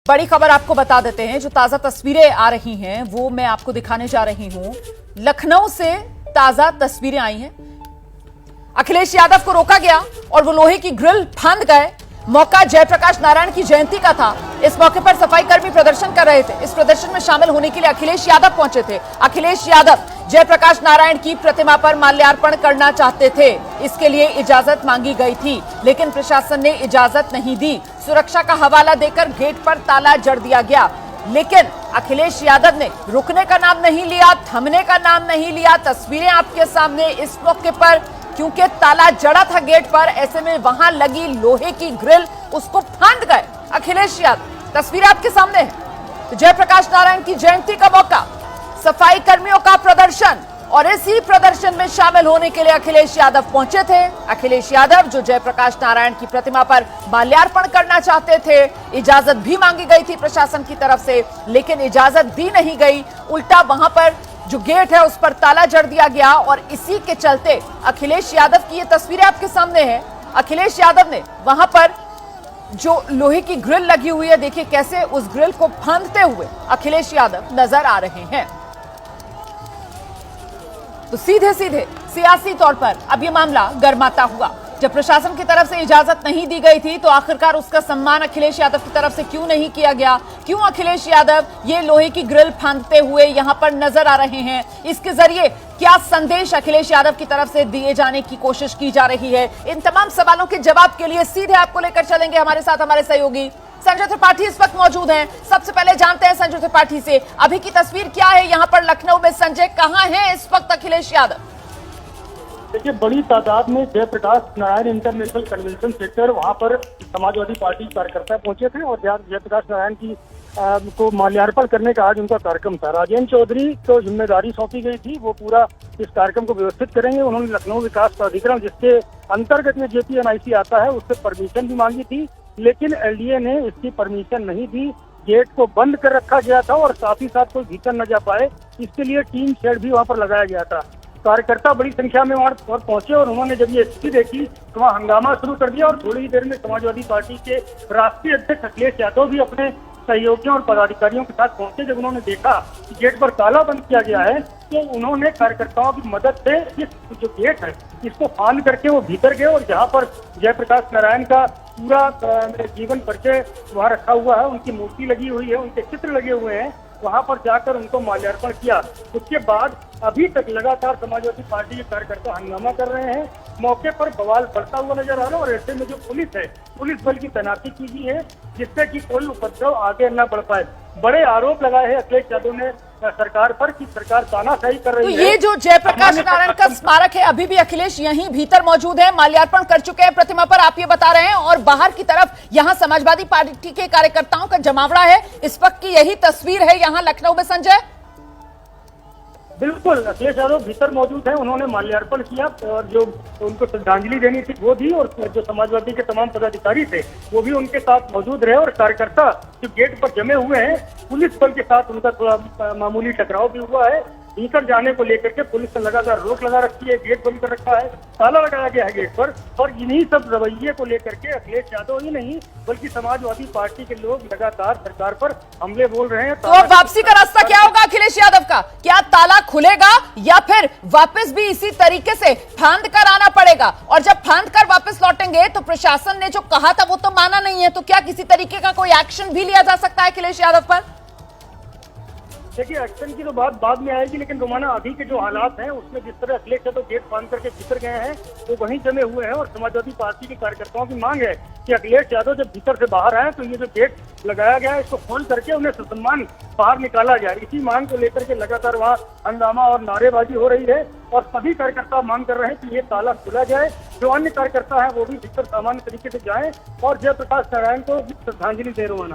बड़ी खबर आपको बता देते हैं। जो ताजा तस्वीरें आ रही हैं वो मैं आपको दिखाने जा रही हूं। लखनऊ से ताजा तस्वीरें आई हैं। अखिलेश यादव को रोका गया और वो लोहे की ग्रिल फांद गए। मौका जयप्रकाश नारायण की जयंती का था। इस मौके पर सफाई कर्मी प्रदर्शन कर रहे थे। इस प्रदर्शन में शामिल होने के लिए अखिलेश यादव पहुंचे थे। अखिलेश यादव जयप्रकाश नारायण की प्रतिमा पर माल्यार्पण करना चाहते थे। इसके लिए इजाजत मांगी गई थी, लेकिन प्रशासन ने इजाजत नहीं दी। सुरक्षा का हवाला देकर गेट पर ताला जड़ दिया गया, लेकिन अखिलेश यादव ने रुकने का नाम नहीं लिया, थमने का नाम नहीं लिया। तस्वीरें आपके सामने इस मौके पर, क्योंकि ताला जड़ा था गेट पर, ऐसे में वहां लगी लोहे की ग्रिल उसको फांद गए अखिलेश यादव। तस्वीरें आपके सामने है। तो जयप्रकाश नारायण की जयंती का मौका, सफाई कर्मियों का प्रदर्शन, और इसी प्रदर्शन में शामिल होने के लिए अखिलेश यादव पहुंचे थे। अखिलेश यादव जो जयप्रकाश नारायण की प्रतिमा पर माल्यार्पण करना चाहते थे। इजाजत भी मांगी गई थी प्रशासन की तरफ से, लेकिन इजाजत दी नहीं गई। उल्टा वहां पर जो गेट है उस पर ताला जड़ दिया गया, और इसी के चलते अखिलेश यादव की ये तस्वीरें आपके सामने है। अखिलेश यादव ने वहां पर जो लोहे की ग्रिल लगी हुई है, देखिए कैसे उस ग्रिल को फांदते हुए अखिलेश यादव नजर आ रहे हैं। तो सीधे सीधे सियासी तौर पर अब ये मामला गर्माता हुआ। जब प्रशासन की तरफ से इजाजत नहीं दी गई थी, तो आखिरकार उसका सम्मान अखिलेश यादव की तरफ से क्यों नहीं किया गया? क्यों अखिलेश यादव ये लोहे की ग्रिल फांदते हुए यहां पर नजर आ रहे हैं? इसके जरिए क्या संदेश अखिलेश यादव की तरफ से दिए जाने की कोशिश की जा रही है? इन तमाम सवालों के जवाब के लिए सीधे आपको लेकर चलेंगे हमारे साथ हमारे सहयोगी संजय त्रिपाठी इस वक्त मौजूद हैं। सबसे पहले जानते हैं संजय त्रिपाठी से, अभी की तस्वीर क्या है यहाँ पर लखनऊ में? संजय, कहाँ है इस वक्त अखिलेश यादव? देखिए, बड़ी तादाद में Jayaprakash Narayan international convention centre, वहां पर समाजवादी पार्टी कार्यकर्ता पहुंचे थे और जयप्रकाश नारायण की को माल्यार्पण करने का आज उनका कार्यक्रम था। राजेंद्र चौधरी को जिम्मेदारी सौंपी गई थी, वो पूरा इस कार्यक्रम को व्यवस्थित करेंगे। उन्होंने लखनऊ विकास प्राधिकरण, जिसके अंतर्गत में JPNIC आता है, उससे परमिशन भी मांगी थी, लेकिन LDA ने इसकी परमिशन नहीं दी। गेट को बंद कर रखा गया था और साथ ही साथ कोई भीतर न जा पाए, इसके लिए टीम शेड भी वहां पर लगाया गया था। कार्यकर्ता बड़ी संख्या में वहां पर पहुंचे और उन्होंने जब ये स्थिति देखी तो वहां हंगामा शुरू कर दिया, और थोड़ी ही देर में समाजवादी पार्टी के राष्ट्रीय अध्यक्ष अखिलेश यादव भी अपने सहयोगियों और पदाधिकारियों के साथ पहुंचे। जब उन्होंने देखा कि गेट पर ताला बंद किया गया है, तो उन्होंने कार्यकर्ताओं की मदद से इस जो गेट है इसको फांद करके वो भीतर गए, और जहां पर जयप्रकाश नारायण का पूरा जीवन परिचय वहां रखा हुआ है, उनकी मूर्ति लगी हुई है, उनके चित्र लगे हुए हैं, वहां पर जाकर उनको माल्यार्पण किया। उसके बाद अभी तक लगातार समाजवादी पार्टी के कार्यकर्ता हंगामा कर रहे हैं। मौके पर बवाल बढ़ता हुआ नजर आ रहा है, और ऐसे में जो पुलिस है, पुलिस बल की तैनाती की गई है, जिससे कि कोई उपद्रव आगे न बढ़ पाए। बड़े आरोप लगाए हैं अखिलेश यादव ने सरकार पर कि सरकार तानाशाही कर रही है। तो ये जो जयप्रकाश नारायण का स्मारक है, अभी भी अखिलेश यहीं भीतर मौजूद है, माल्यार्पण कर चुके हैं प्रतिमा पर, आप ये बता रहे हैं, और बाहर की तरफ यहाँ समाजवादी पार्टी के कार्यकर्ताओं का जमावड़ा है। इस वक्त की यही तस्वीर है यहाँ लखनऊ में संजय? बिल्कुल, अखिलेश यादव भीतर मौजूद है, उन्होंने माल्यार्पण किया और जो उनको श्रद्धांजलि देनी थी वो दी, और जो समाजवादी के तमाम पदाधिकारी थे वो भी उनके साथ मौजूद रहे। और कार्यकर्ता जो गेट पर जमे हुए हैं, पुलिस बल के साथ उनका थोड़ा मामूली टकराव भी हुआ है। भीतर जाने को लेकर के पुलिस ने लगातार रोक लगा रखी है, गेट बंद कर रखा है, ताला लगाया गया है गेट पर। और इन्हीं सब रवैये को लेकर के अखिलेश यादव ही नहीं बल्कि समाजवादी पार्टी के लोग लगातार सरकार पर हमले बोल रहे हैं। तो अब वापसी का रास्ता क्या होगा अखिलेश यादव का? क्या ताला खुलेगा या फिर वापस भी इसी तरीके से फांद कर आना पड़ेगा? और जब फांद कर वापस लौटेंगे तो प्रशासन ने जो कहा था वो तो माना नहीं है, तो क्या किसी तरीके का कोई एक्शन भी लिया जा सकता है अखिलेश यादव पर? देखिए, एक्शन की तो बात बाद में आएगी, लेकिन रोमाना अभी के जो हालात हैं उसमें जिस तरह अखिलेश यादव गेट फांद करके भीतर गए हैं वो वहीं जमे हुए हैं, और समाजवादी पार्टी के कार्यकर्ताओं की मांग है कि अखिलेश यादव जब भीतर से बाहर आए तो ये जो गेट लगाया गया है इसको खोल करके उन्हें ससम्मान बाहर निकाला जाए। इसी मांग को लेकर के लगातार वहाँ हंगामा और नारेबाजी हो रही है, और सभी कार्यकर्ता मांग कर रहे हैं कि ये ताला खुला जाए। जो अन्य कार्यकर्ता है वो भी भीतर सामान्य तरीके से जाएं और जयप्रकाश नारायण को श्रद्धांजलि दे रोमाना।